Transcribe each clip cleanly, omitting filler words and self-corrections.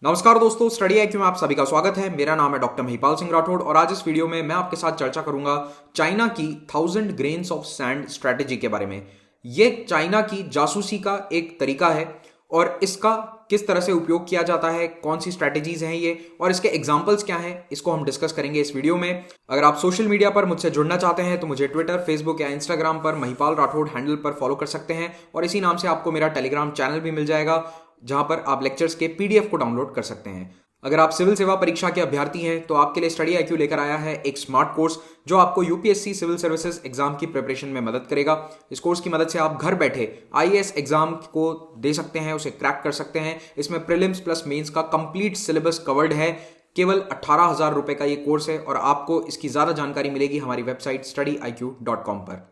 नमस्कार दोस्तों, study IQ में आप सभी का स्वागत है। मेरा नाम है डॉक्टर महिपाल सिंह राठौड़ और आज इस वीडियो में मैं आपके साथ चर्चा करूंगा चाइना की 1000 ग्रेन्स ऑफ सैंड स्ट्रेटेजी के बारे में। यह चाइना की जासूसी का एक तरीका है और इसका किस तरह से उपयोग किया जाता है, कौन सी स्ट्रैटेजीज हैं ये और इसके एग्जांपल्स क्या हैं, इसको हम डिस्कस करेंगे इस वीडियो में। अगर आप सोशल मीडिया पर मुझसे जुड़ना चाहते हैं तो मुझे ट्विटर, फेसबुक या इंस्टाग्राम पर महिपाल राठौड़ हैंडल पर फॉलो कर सकते हैं और इसी नाम से आपको मेरा टेलीग्राम चैनल भी मिल जाएगा जहां पर आप लेक्चर्स के पीडीएफ को डाउनलोड कर सकते हैं। अगर आप सिविल सेवा परीक्षा के अभ्यर्थी हैं तो आपके लिए स्टडी आईक्यू लेकर आया है एक स्मार्ट कोर्स जो आपको यूपीएससी सिविल सर्विसेज एग्जाम की प्रिपरेशन में मदद करेगा। इस कोर्स की मदद से आप घर बैठे आईएएस एग्जाम को दे सकते हैं, उसे क्रैक कर सकते हैं। इसमें प्रीलिम्स प्लस मेंस का कंप्लीट सिलेबस कवर्ड है। केवल 18,000 रुपए का ये कोर्स है और आपको इसकी ज्यादा जानकारी मिलेगी हमारी वेबसाइट studiiq.com पर।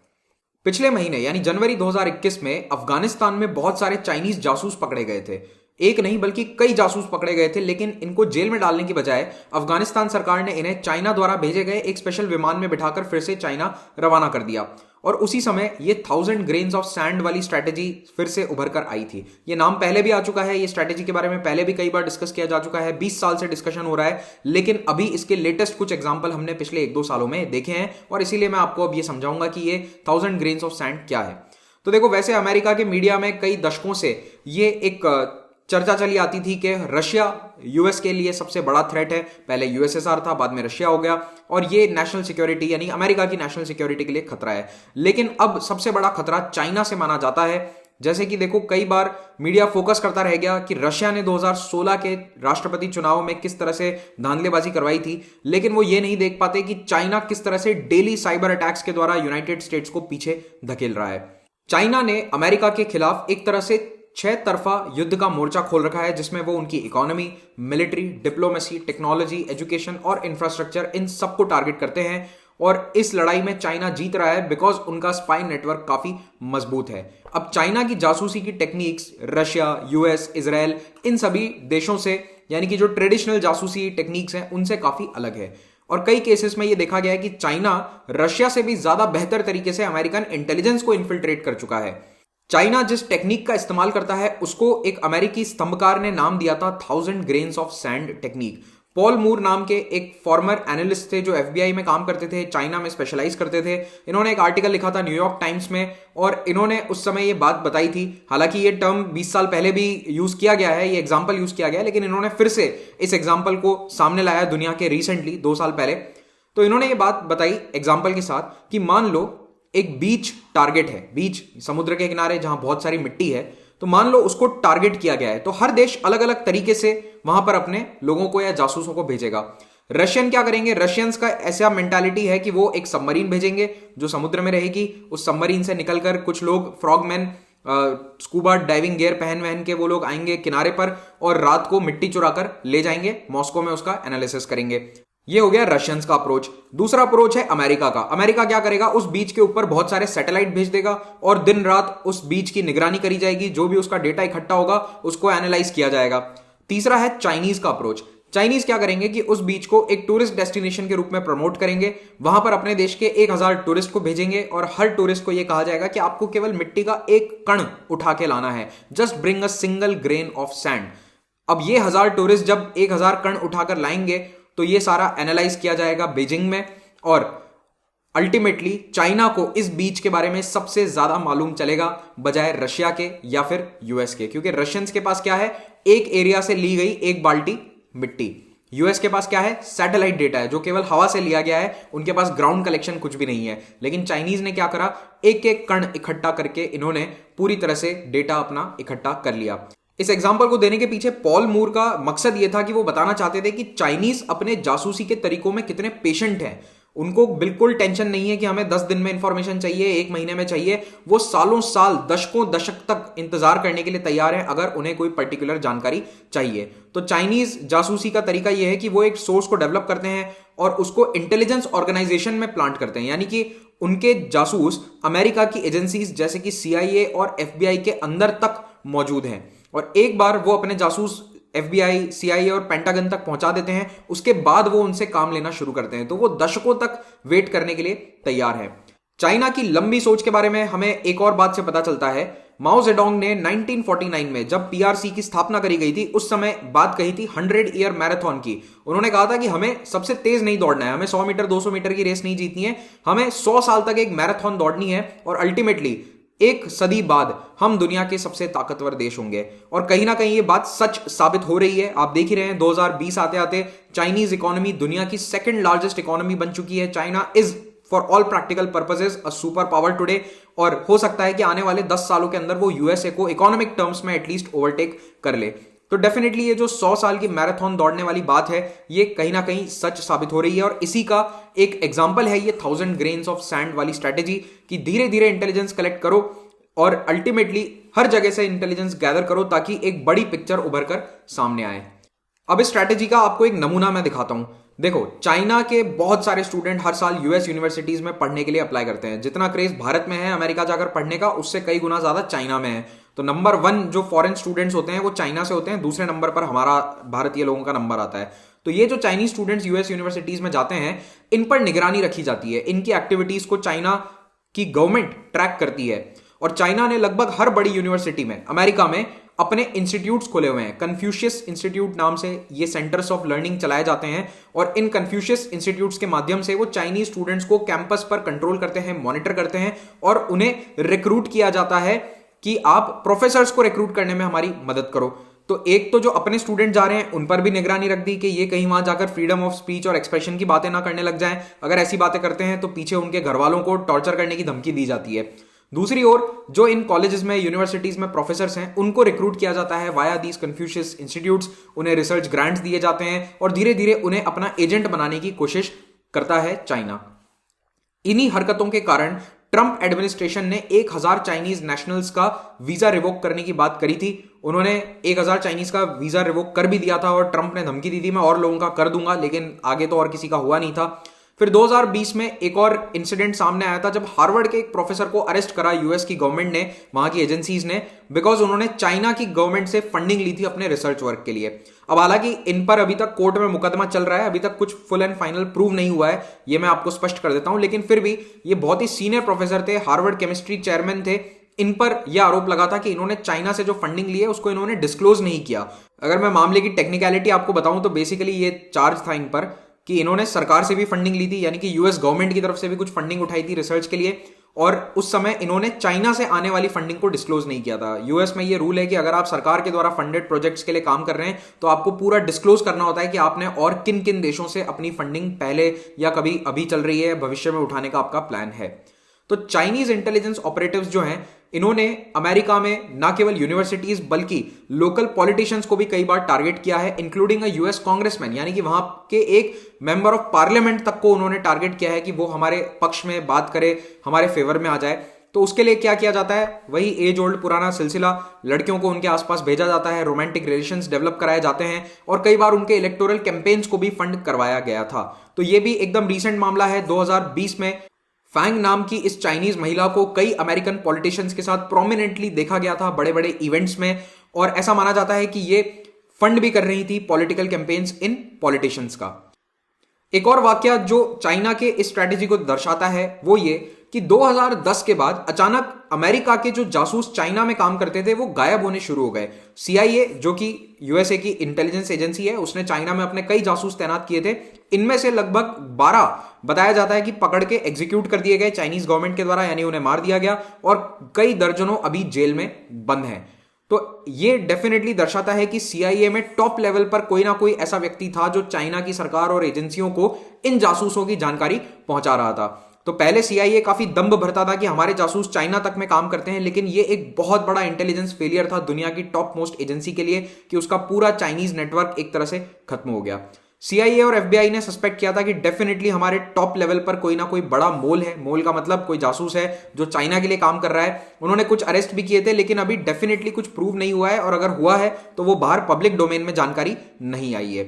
पिछले महीने यानी जनवरी 2021 में अफगानिस्तान में बहुत सारे चाइनीज जासूस पकड़े गए थे। एक नहीं बल्कि कई जासूस पकड़े गए थे, लेकिन इनको जेल में डालने की बजाय अफगानिस्तान सरकार ने इन्हें चाइना द्वारा भेजे गए एक स्पेशल विमान में बिठाकर फिर से चाइना रवाना कर दिया। और उसी समय ये 1000 ग्रेन्स ऑफ सैंड वाली स्ट्रैटेजी फिर से उभर कर आई थी। ये नाम पहले भी आ चुका है, ये स्ट्रैटेजी के बारे में पहले भी कई बार डिस्कस किया जा चुका है। 20 साल से डिस्कशन हो रहा है, लेकिन अभी इसके लेटेस्ट कुछ एग्जाम्पल हमने पिछले 1-2 सालों में देखे हैं और इसीलिए मैं आपको अब ये समझाऊंगा कि ये 1000 ग्रेन्स ऑफ सैंड क्या है। तो देखो, वैसे अमेरिका के मीडिया में कई दशकों से ये एक चर्चा चली आती थी कि रशिया यूएस के लिए सबसे बड़ा थ्रेट है। पहले यूएसएसआर था, बाद में रशिया हो गया और ये नेशनल सिक्योरिटी यानी अमेरिका की नेशनल सिक्योरिटी के लिए खतरा है। लेकिन अब सबसे बड़ा खतरा चाइना से माना जाता है। जैसे कि देखो, कई बार मीडिया फोकस करता रह गया कि रशिया ने 2016 के राष्ट्रपति चुनाव में किस तरह से धांधलेबाजी करवाई थी, लेकिन वो ये नहीं देख पाते कि चाइना किस तरह से डेली साइबर अटैक्स के द्वारा यूनाइटेड स्टेट्स को पीछे धकेल रहा है। चाइना ने अमेरिका के खिलाफ एक तरह से 6 तरफा युद्ध का मोर्चा खोल रखा है, जिसमें वो उनकी economy, military, diplomacy, technology, education और इंफ्रास्ट्रक्चर इन सबको टारगेट करते हैं। और इस लड़ाई में चाइना जीत रहा है बिकॉज उनका स्पाई नेटवर्क काफी मजबूत है। अब चाइना की जासूसी की टेक्निक्स रशिया, यूएस, इजराइल इन सभी देशों से यानी कि जो ट्रेडिशनल जासूसी टेक्निक्स हैं उनसे काफी अलग है। और कई केसेस में यह देखा गया है कि चाइना रशिया से भी ज्यादा बेहतर तरीके से अमेरिकन इंटेलिजेंस को इन्फिल्ट्रेट कर चुका है। चाइना जिस टेक्निक का इस्तेमाल करता है उसको एक अमेरिकी स्तंभकार ने नाम दिया था 1000 grains of sand technique. Paul Moore नाम के एक फॉर्मर एनालिस्ट थे जो एफबीआई में काम करते थे, चाइना में स्पेशलाइज करते थे। इन्होंने एक आर्टिकल लिखा था न्यूयॉर्क टाइम्स में और इन्होंने उस समय ये बात बताई थी। हालांकि ये टर्म 20 साल पहले भी यूज किया गया है, ये एग्जाम्पल यूज किया गया है, लेकिन इन्होंने फिर से इस एग्जाम्पल को सामने लाया दुनिया के रिसेंटली 2 साल पहले। तो इन्होंने ये बात बताई एग्जाम्पल के साथ कि मान लो एक बीच टारगेट है, बीच समुद्र के किनारे जहां बहुत सारी मिट्टी है, तो मान लो उसको टारगेट किया गया है, तो हर देश अलग अलग तरीके से वहां पर अपने लोगों को या जासूसों को भेजेगा। रशियन क्या करेंगे, रशियंस का ऐसा मेंटालिटी है कि वो एक सबमरीन भेजेंगे जो समुद्र में रहेगी। उस सबमरीन से निकलकर कुछ लोग फ्रॉगमैन स्कूबा डाइविंग गियर पहन के वो लोग आएंगे किनारे पर और रात को मिट्टी चुरा कर ले जाएंगे, मॉस्को में उसका एनालिसिस करेंगे। ये हो गया रशियंस का अप्रोच। दूसरा अप्रोच है अमेरिका का। अमेरिका क्या करेगा, उस बीच के ऊपर बहुत सारे सैटेलाइट भेज देगा और दिन रात उस बीच की निगरानी करी जाएगी। जो भी उसका डेटा इकट्ठा होगा उसको एनालाइज किया जाएगा। तीसरा है चाइनीज का अप्रोच। चाइनीज क्या करेंगे कि उस बीच को एक टूरिस्ट डेस्टिनेशन के रूप में प्रमोट करेंगे। वहां पर अपने देश के 1000 टूरिस्ट को भेजेंगे और हर टूरिस्ट को यह कहा जाएगा कि आपको केवल मिट्टी का एक कण उठा के लाना है, just bring a single grain of sand. अब ये 1000 टूरिस्ट जब 1000 कण उठाकर लाएंगे तो ये सारा एनालाइज किया जाएगा बीजिंग में और अल्टीमेटली चाइना को इस बीच के बारे में सबसे ज्यादा मालूम चलेगा बजाय रशिया के या फिर यूएस के, क्योंकि रशियंस के पास क्या है, एक एरिया से ली गई एक बाल्टी मिट्टी। यूएस के पास क्या है, सैटेलाइट डेटा है जो केवल हवा से लिया गया है, उनके पास ग्राउंड कलेक्शन कुछ भी नहीं है। लेकिन चाइनीज ने क्या करा, एक एक कण इकट्ठा करके इन्होंने पूरी तरह से डेटा अपना इकट्ठा कर लिया। इस एग्जाम्पल को देने के पीछे पॉल मूर का मकसद यह था कि वो बताना चाहते थे कि चाइनीज अपने जासूसी के तरीकों में कितने पेशेंट हैं। उनको बिल्कुल टेंशन नहीं है कि हमें 10 दिन में इंफॉर्मेशन चाहिए, 1 महीने में चाहिए। वो सालों साल, दशकों दशक तक इंतजार करने के लिए तैयार है अगर उन्हें कोई पर्टिकुलर जानकारी चाहिए। तो चाइनीज जासूसी का तरीका यह है कि वो एक सोर्स को डेवलप करते हैं और उसको इंटेलिजेंस ऑर्गेनाइजेशन में प्लांट करते हैं, यानी कि उनके जासूस अमेरिका की एजेंसीज जैसे कि सीआईए और एफबीआई के अंदर तक मौजूद हैं। और एक बार वो अपने जासूस एफबीआई, सीआईए और पेंटागन तक पहुंचा देते हैं, उसके बाद वो उनसे काम लेना शुरू करते हैं। तो वो दशकों तक वेट करने के लिए तैयार है। चाइना की लंबी सोच के बारे में हमें एक और बात से पता चलता है माओ जेडोंग ने 1949 में जब पीआरसी की स्थापना करी गई थी उस समय बात कही थी 100 ईयर मैराथन की। उन्होंने कहा था कि हमें सबसे तेज नहीं दौड़ना है, हमें 100 मीटर 200 मीटर की रेस नहीं जीतनी है, हमें 100 साल तक एक मैराथन दौड़नी है और अल्टीमेटली एक सदी बाद हम दुनिया के सबसे ताकतवर देश होंगे। और कहीं ना कहीं ये बात सच साबित हो रही है। आप देख ही रहे हैं 2020 आते आते चाइनीज इकोनॉमी दुनिया की सेकंड लार्जेस्ट इकोनॉमी बन चुकी है। China is for all practical purposes a super power today, और हो सकता है कि आने वाले 10 सालों के अंदर वो यूएसए को इकोनॉमिक टर्म्स में एटलीस्ट ओवरटेक कर ले। तो डेफिनेटली ये जो 100 साल की मैराथन दौड़ने वाली बात है ये कहीं ना कहीं सच साबित हो रही है। और इसी का एक एग्जांपल है ये 1000 ग्रेन्स ऑफ सैंड वाली स्ट्रैटेजी कि धीरे धीरे इंटेलिजेंस कलेक्ट करो और अल्टीमेटली हर जगह से इंटेलिजेंस गैदर करो ताकि एक बड़ी पिक्चर उभर कर सामने आए। अब इस स्ट्रैटेजी का आपको एक नमूना मैं दिखाता हूं। देखो, चाइना के बहुत सारे स्टूडेंट हर साल यूएस यूनिवर्सिटीज में पढ़ने के लिए अप्लाई करते हैं। जितना क्रेज भारत में है अमेरिका जाकर पढ़ने का, उससे कई गुना ज्यादा चाइना में है। तो नंबर 1 जो फॉरेन स्टूडेंट्स होते हैं वो चाइना से होते हैं, दूसरे नंबर पर हमारा भारतीय लोगों का नंबर आता है। तो ये जो चाइनीज स्टूडेंट्स यूएस यूनिवर्सिटीज में जाते हैं इन पर निगरानी रखी जाती है, इनकी एक्टिविटीज को चाइना की गवर्नमेंट ट्रैक करती है। और चाइना ने लगभग हर बड़ी यूनिवर्सिटी में अमेरिका में अपने इंस्टीट्यूट्स खोले हुए हैं। कन्फ्यूशियस इंस्टीट्यूट नाम से ये सेंटर्स ऑफ लर्निंग चलाए जाते हैं और इन कन्फ्यूशियस इंस्टीट्यूट्स के माध्यम से वो चाइनीज स्टूडेंट्स को कैंपस पर कंट्रोल करते हैं, मॉनिटर करते हैं और उन्हें रिक्रूट किया जाता है कि आप प्रोफेसर्स को रिक्रूट करने में हमारी मदद करो। तो एक तो जो अपने स्टूडेंट जा रहे हैं उन पर भी निगरानी रख दी कि ये कहीं वहां जाकर फ्रीडम ऑफ स्पीच और एक्सप्रेशन की बातें ना करने लग जाएं। अगर ऐसी बातें करते हैं तो पीछे उनके घर वालों को टॉर्चर करने की धमकी दी जाती है। दूसरी ओर जो इन कॉलेजेस में यूनिवर्सिटीज में प्रोफेसर्स हैं उनको रिक्रूट किया जाता है वाया दीज कन्फ्यूशियस इंस्टीट्यूट्स, उन्हें रिसर्च ग्रांट्स दिए जाते हैं और धीरे धीरे उन्हें अपना एजेंट बनाने की कोशिश करता है चाइना। इन्हीं हरकतों के कारण ट्रंप एडमिनिस्ट्रेशन ने 1000 चाइनीज नेशनल्स का वीजा रिवोक करने की बात करी थी। उन्होंने 1000 चाइनीज का वीजा रिवोक कर भी दिया था और ट्रंप ने धमकी दी थी मैं और लोगों का कर दूंगा, लेकिन आगे तो और किसी का हुआ नहीं था। फिर 2020 में एक और इंसिडेंट सामने आया था जब हार्वर्ड के एक प्रोफेसर को अरेस्ट करा यूएस की गवर्नमेंट ने, वहां की एजेंसीज ने, बिकॉज उन्होंने चाइना की गवर्नमेंट से फंडिंग ली थी अपने रिसर्च वर्क के लिए। अब हालांकि इन पर अभी तक कोर्ट में मुकदमा चल रहा है, अभी तक कुछ फुल एंड फाइनल प्रूव नहीं हुआ है, ये मैं आपको स्पष्ट कर देता हूं, लेकिन फिर भी ये बहुत ही सीनियर प्रोफेसर थे, हार्वर्ड केमिस्ट्री चेयरमैन थे। इन पर यह आरोप लगा था कि इन्होंने चाइना से जो फंडिंग ली है उसको इन्होंने डिस्क्लोज नहीं किया। अगर मैं मामले की टेक्निकलिटी आपको बताऊं तो बेसिकली ये चार्ज था इन पर कि इन्होंने सरकार से भी फंडिंग ली थी, यानी कि यूएस गवर्नमेंट की तरफ से भी कुछ फंडिंग उठाई थी रिसर्च के लिए, और उस समय इन्होंने चाइना से आने वाली फंडिंग को डिस्क्लोज नहीं किया था। यूएस में ये रूल है कि अगर आप सरकार के द्वारा फंडेड प्रोजेक्ट्स के लिए काम कर रहे हैं तो आपको पूरा डिस्क्लोज करना होता है कि आपने और किन किन देशों से अपनी फंडिंग पहले या कभी अभी चल रही है, भविष्य में उठाने का आपका प्लान है। तो चाइनीज इंटेलिजेंस ऑपरेटिव्स जो हैं इन्होंने अमेरिका में ना केवल यूनिवर्सिटीज बल्कि लोकल पॉलिटिशियंस को भी कई बार टारगेट किया है, इंक्लूडिंग अ यूएस कांग्रेसमैन, यानी कि वहां के एक मेंबर ऑफ पार्लियामेंट तक को उन्होंने टारगेट किया है कि वो हमारे पक्ष में बात करे, हमारे फेवर में आ जाए। तो उसके लिए क्या किया जाता है, वही एज ओल्ड पुराना सिलसिला, लड़कियों को उनके आसपास भेजा जाता है, रोमांटिक रिलेशंस डेवलप कराए जाते हैं और कई बार उनके इलेक्टोरल कैंपेन्स को भी फंड करवाया गया था। तो ये भी एकदम रीसेंट मामला है। 2020 में फैंग नाम की इस चाइनीज महिला को कई अमेरिकन पॉलिटिशियंस के साथ प्रोमिनेंटली देखा गया था बड़े बड़े इवेंट्स में, और ऐसा माना जाता है कि ये फंड भी कर रही थी पॉलिटिकल कैंपेन्स इन पॉलिटिशियंस का। एक और वाकया जो चाइना के इस स्ट्रैटेजी को दर्शाता है वो ये कि 2010 के बाद अचानक अमेरिका के जो जासूस चाइना में काम करते थे वो गायब होने शुरू हो गए। सीआईए जो कि यूएसए की इंटेलिजेंस एजेंसी है उसने चाइना में अपने कई जासूस तैनात किए थे। इनमें से लगभग 12 बताया जाता है कि पकड़ के एग्जीक्यूट कर दिए गए चाइनीज गवर्नमेंट के द्वारा, यानी उन्हें मार दिया गया, और कई दर्जनों अभी जेल में बंद हैं। तो ये डेफिनेटली दर्शाता है कि सीआईए में टॉप लेवल पर कोई ना कोई ऐसा व्यक्ति था जो चाइना की सरकार और एजेंसियों को इन जासूसों की जानकारी पहुंचा रहा था। तो पहले सीआईए काफी दम्भ भरता था कि हमारे जासूस चाइना तक में काम करते हैं, लेकिन ये एक बहुत बड़ा इंटेलिजेंस फेलियर था दुनिया की टॉप मोस्ट एजेंसी के लिए कि उसका पूरा चाइनीज नेटवर्क एक तरह से खत्म हो गया। सीआईए और एफबीआई ने सस्पेक्ट किया था कि डेफिनेटली हमारे टॉप लेवल पर कोई ना कोई बड़ा मोल है। मोल का मतलब कोई जासूस है जो चाइना के लिए काम कर रहा है। उन्होंने कुछ अरेस्ट भी किए थे, लेकिन अभी डेफिनेटली कुछ प्रूव नहीं हुआ है, और अगर हुआ है तो वो बाहर पब्लिक डोमेन में जानकारी नहीं आई है।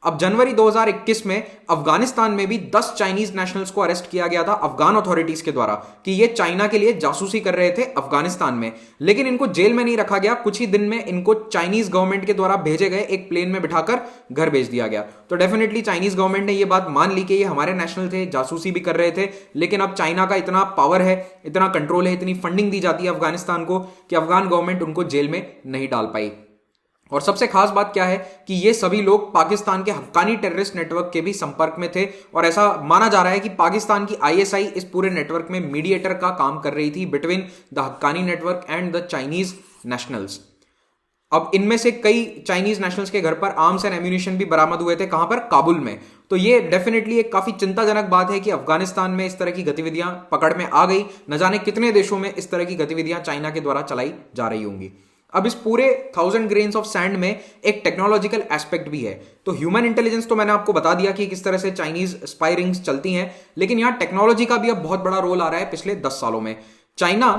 अब जनवरी 2021 में अफगानिस्तान में भी 10 चाइनीज नेशनल्स को अरेस्ट किया गया था अफगान अथॉरिटीज के द्वारा कि ये चाइना के लिए जासूसी कर रहे थे अफगानिस्तान में। लेकिन इनको जेल में नहीं रखा गया, कुछ ही दिन में इनको चाइनीज गवर्नमेंट के द्वारा भेजे गए एक प्लेन में बिठाकर घर भेज दिया गया। तो डेफिनेटली चाइनीज गवर्नमेंट ने ये बात मान ली कि ये हमारे नेशनल थे, जासूसी भी कर रहे थे। लेकिन अब चाइना का इतना पावर है, इतना कंट्रोल है, इतनी फंडिंग दी जाती है अफगानिस्तान को कि अफगान गवर्नमेंट उनको जेल में नहीं डाल पाई। और सबसे खास बात क्या है कि ये सभी लोग पाकिस्तान के हक्कानी टेररिस्ट नेटवर्क के भी संपर्क में थे और ऐसा माना जा रहा है कि पाकिस्तान की आईएसआई इस पूरे नेटवर्क में मीडिएटर का काम कर रही थी between the Haqqani network and the Chinese nationals. अब इनमें से कई चाइनीज नेशनल्स के घर पर आर्म्स एंड एम्यूनिशन भी बरामद हुए थे। कहां पर? काबुल में। तो ये डेफिनेटली एक काफी चिंताजनक बात है कि अफगानिस्तान में इस तरह की गतिविधियां पकड़ में आ गई। न जाने कितने देशों में इस तरह की गतिविधियां चाइना के द्वारा चलाई जा रही होंगी। अब इस पूरे 1000 ग्रेन्स ऑफ सैंड में एक टेक्नोलॉजिकल एस्पेक्ट भी है। तो ह्यूमन इंटेलिजेंस तो मैंने आपको बता दिया कि किस तरह से चाइनीज स्पाई रिंग्स चलती हैं, लेकिन यहां टेक्नोलॉजी का भी अब बहुत बड़ा रोल आ रहा है। पिछले 10 सालों में चाइना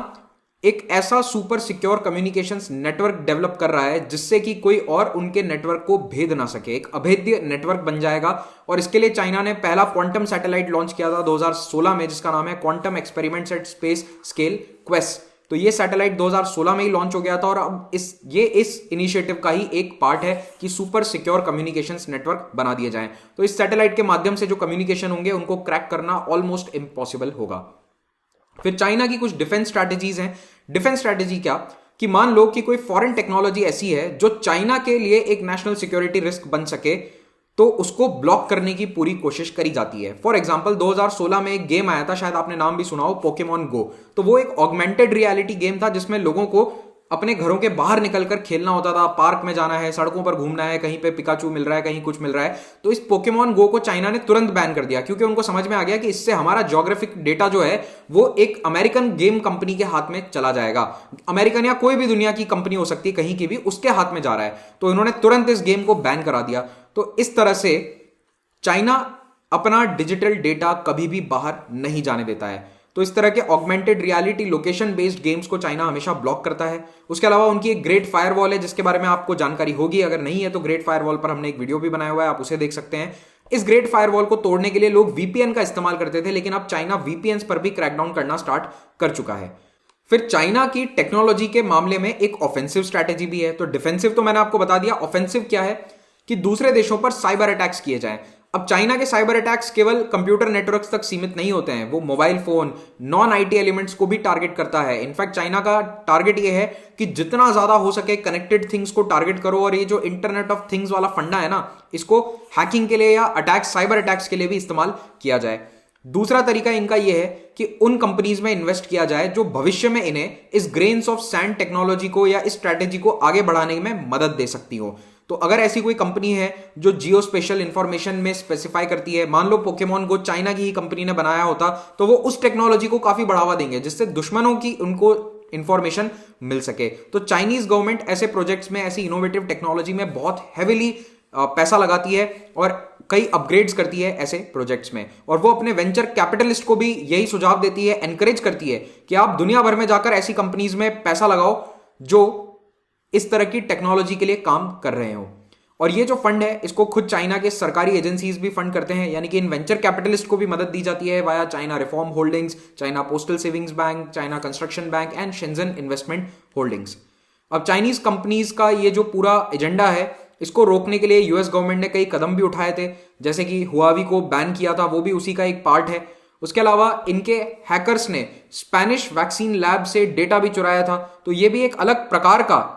एक ऐसा super secure communications network develop कर रहा है जिससे कि कोई और उनके नेटवर्क को भेद ना सके, एक अभेद्य नेटवर्क बन जाएगा। और इसके लिए चाइना ने पहला क्वांटम सैटेलाइट लॉन्च किया था 2016 में, जिसका नाम है quantum experiments at space scale quest. तो ये सैटेलाइट 2016 में ही लॉन्च हो गया था और अब इस इनिशिएटिव का ही एक पार्ट है कि सुपर सिक्योर कम्युनिकेशंस नेटवर्क बना दिए जाएं। तो इस सैटेलाइट के माध्यम से जो कम्युनिकेशन होंगे उनको क्रैक करना ऑलमोस्ट इम्पॉसिबल होगा। फिर चाइना की कुछ डिफेंस स्ट्रैटेजीज हैं। डिफेंस स्ट्रैटेजी क्या कि मान लो कि कोई फॉरेन टेक्नोलॉजी ऐसी है जो चाइना के लिए एक नेशनल सिक्योरिटी रिस्क बन सके, तो उसको ब्लॉक करने की पूरी कोशिश करी जाती है। फॉर एग्जांपल 2016 में एक गेम आया था, शायद आपने नाम भी सुना हो, पोकेमॉन गो। तो वो एक ऑगमेंटेड रियलिटी गेम था जिसमें लोगों को अपने घरों के बाहर निकलकर खेलना होता था। पार्क में जाना है, सड़कों पर घूमना है, कहीं पे पिकाचू मिल रहा है, कहीं कुछ मिल रहा है। तो इस पोकेमॉन गो को चाइना ने तुरंत बैन कर दिया क्योंकि उनको समझ में आ गया कि इससे हमारा ज्योग्राफिक डेटा जो है वो एक अमेरिकन गेम कंपनी के हाथ में चला जाएगा। अमेरिकन या कोई भी दुनिया की कंपनी हो सकती है, कहीं की भी, उसके हाथ में जा रहा है। तो इन्होंने तुरंत इस गेम को बैन करा दिया। तो इस तरह से चाइना अपना डिजिटल डेटा कभी भी बाहर नहीं जाने देता है। तो इस तरह के augmented reality location based games को चाइना हमेशा ब्लॉक करता है। उसके अलावा उनकी एक ग्रेट फायरवॉल है जिसके बारे में आपको जानकारी होगी, अगर नहीं है तो ग्रेट फायरवॉल पर हमने एक वीडियो भी बनाया हुआ है, आप उसे देख सकते हैं। इस ग्रेट फायरवॉल को तोड़ने के लिए लोग वीपीएन का इस्तेमाल करते थे, लेकिन अब चाइना वीपीएन पर भी क्रैकडाउन करना स्टार्ट कर चुका है। फिर चाइना की टेक्नोलॉजी के मामले में एक ऑफेंसिव स्ट्रैटेजी भी है। तो डिफेंसिव तो मैंने आपको बता दिया, ऑफेंसिव क्या है कि दूसरे देशों पर साइबर अटैक्स किए जाएं। अब चाइना के साइबर अटैक्स केवल कंप्यूटर नेटवर्क्स तक सीमित नहीं होते हैं, वो mobile phone, non IT elements को भी टारगेट करता है। इनफैक्ट चाइना का टारगेट ये है कि जितना ज्यादा हो सके कनेक्टेड थिंग्स को टारगेट करो। और ये जो इंटरनेट ऑफ थिंग्स वाला फंडा है ना, इसको हैकिंग के लिए या अटैक्स, साइबर अटैक्स के लिए भी इस्तेमाल किया जाए। दूसरा तरीका इनका यह है कि उन कंपनीज में इन्वेस्ट किया जाए जो भविष्य में इन्हें इस ग्रेन्स ऑफ सैंड टेक्नोलॉजी को या इस स्ट्रैटेजी को आगे बढ़ाने में मदद दे सकती हो। तो अगर ऐसी कोई कंपनी है जो जियो स्पेशल इंफॉर्मेशन में स्पेसिफाई करती है, मान लो पोकेमॉन गो चाइना की ही कंपनी ने बनाया होता, तो वो उस टेक्नोलॉजी को काफी बढ़ावा देंगे जिससे दुश्मनों की उनको इंफॉर्मेशन मिल सके। तो चाइनीज गवर्नमेंट ऐसे प्रोजेक्ट्स में, ऐसी इनोवेटिव टेक्नोलॉजी में बहुत हैविली पैसा लगाती है और कई अपग्रेड्स करती है ऐसे प्रोजेक्ट्स में। और वो अपने वेंचर कैपिटलिस्ट को भी यही सुझाव देती है, एनकरेज करती है कि आप दुनिया भर में जाकर ऐसी कंपनीज में पैसा लगाओ जो इस तरह की टेक्नोलॉजी के लिए काम कर रहे हो। और ये जो फंड है इसको खुद चाइना के सरकारी एजेंसीज भी फंड करते हैं, यानी कि इन वेंचर कैपिटलिस्ट को भी मदद दी जाती है via China reform holdings, China postal savings bank, China construction bank and Shenzhen investment holdings. अब चाइनीज कंपनीज का ये जो पूरा एजेंडा है इसको रोकने के लिए यूएस गवर्नमेंट ने कई कदम भी उठाए थे, जैसे कि हुआवी को बैन किया था, वो भी उसी का एक पार्ट है। उसके अलावा इनके हैकर्स ने स्पेनिश वैक्सीन लैब से डेटा भी चुराया था, तो ये भी एक अलग प्रकार का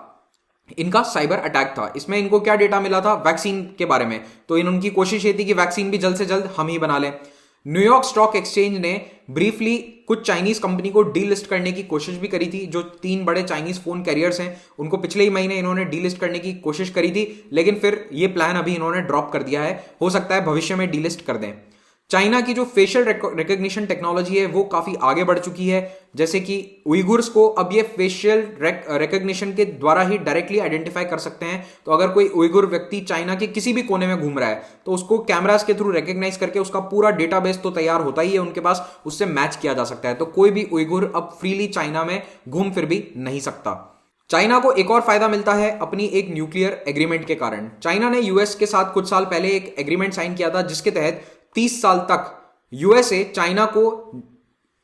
इनका साइबर अटैक था। इसमें इनको क्या डेटा मिला था? वैक्सीन के बारे में। तो उनकी कोशिश ये थी कि वैक्सीन भी जल्द से जल्द हम ही बना लें। न्यूयॉर्क स्टॉक एक्सचेंज ने ब्रीफली कुछ चाइनीज कंपनी को डीलिस्ट करने की कोशिश भी करी थी। जो 3 बड़े चाइनीज फोन कैरियर्स हैं उनको पिछले ही महीने इन्होंने डीलिस्ट करने की कोशिश करी थी, लेकिन फिर ये प्लान अभी इन्होंने ड्रॉप कर दिया है। हो सकता है भविष्य में डीलिस्ट कर दें। चाइना की जो फेशियल रिकॉग्निशन टेक्नोलॉजी है वो काफी आगे बढ़ चुकी है, जैसे कि उइगुर्स को अब ये फेशियल रिकॉग्निशन के द्वारा ही डायरेक्टली आइडेंटिफाई कर सकते हैं। तो अगर कोई उइगुर व्यक्ति चाइना के किसी भी कोने में घूम रहा है तो उसको कैमरास के थ्रू रिकॉग्नाइज करके उसका पूरा डेटाबेस तो तैयार होता ही है उनके पास, उससे मैच किया जा सकता है। तो कोई भी उइगुर अब फ्रीली चाइना में घूम फिर भी नहीं सकता। चाइना को एक और फायदा मिलता है अपनी एक न्यूक्लियर एग्रीमेंट के कारण। चाइना ने यूएस के साथ कुछ साल पहले एक एग्रीमेंट साइन किया था जिसके तहत 30 साल तक यूएसए चाइना को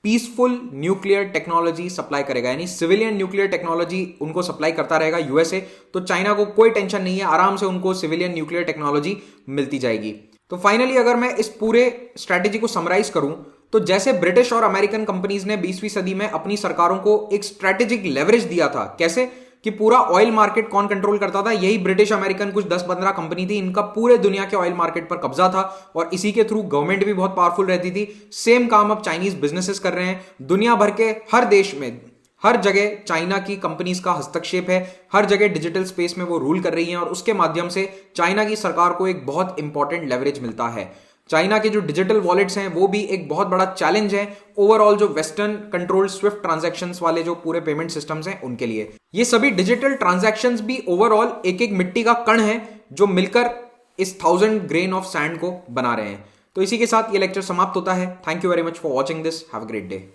पीसफुल न्यूक्लियर टेक्नोलॉजी सप्लाई करेगा, यानी सिविलियन न्यूक्लियर टेक्नोलॉजी उनको सप्लाई करता रहेगा यूएसए। तो चाइना को कोई टेंशन नहीं है, आराम से उनको सिविलियन न्यूक्लियर टेक्नोलॉजी मिलती जाएगी। तो फाइनली अगर मैं इस पूरे स्ट्रैटेजी को समराइज करूं तो जैसे ब्रिटिश और अमेरिकन कंपनीज ने 20वीं सदी में अपनी सरकारों को एक स्ट्रैटेजिक लेवरेज दिया था, कैसे कि पूरा ऑयल मार्केट कौन कंट्रोल करता था, यही ब्रिटिश अमेरिकन कुछ 10-15 कंपनी थी, इनका पूरे दुनिया के ऑयल मार्केट पर कब्जा था और इसी के थ्रू गवर्नमेंट भी बहुत पावरफुल रहती थी। सेम काम अब चाइनीज बिजनेसेस कर रहे हैं। दुनिया भर के हर देश में हर जगह चाइना की कंपनीज का हस्तक्षेप है, हर जगह डिजिटल स्पेस में वो रूल कर रही हैं और उसके माध्यम से चाइना की सरकार को एक बहुत इंपॉर्टेंट लेवरेज मिलता है। चाइना के जो डिजिटल वॉलेट्स हैं वो भी एक बहुत बड़ा चैलेंज है ओवरऑल जो वेस्टर्न कंट्रोल्ड स्विफ्ट ट्रांजैक्शंस वाले जो पूरे पेमेंट सिस्टम्स हैं उनके लिए। ये सभी डिजिटल ट्रांजैक्शंस भी ओवरऑल एक एक मिट्टी का कण है जो मिलकर इस 1000 ग्रेन ऑफ सैंड को बना रहे हैं। तो इसी के साथ ये लेक्चर समाप्त होता है। Thank you very much for watching this. Have a great day.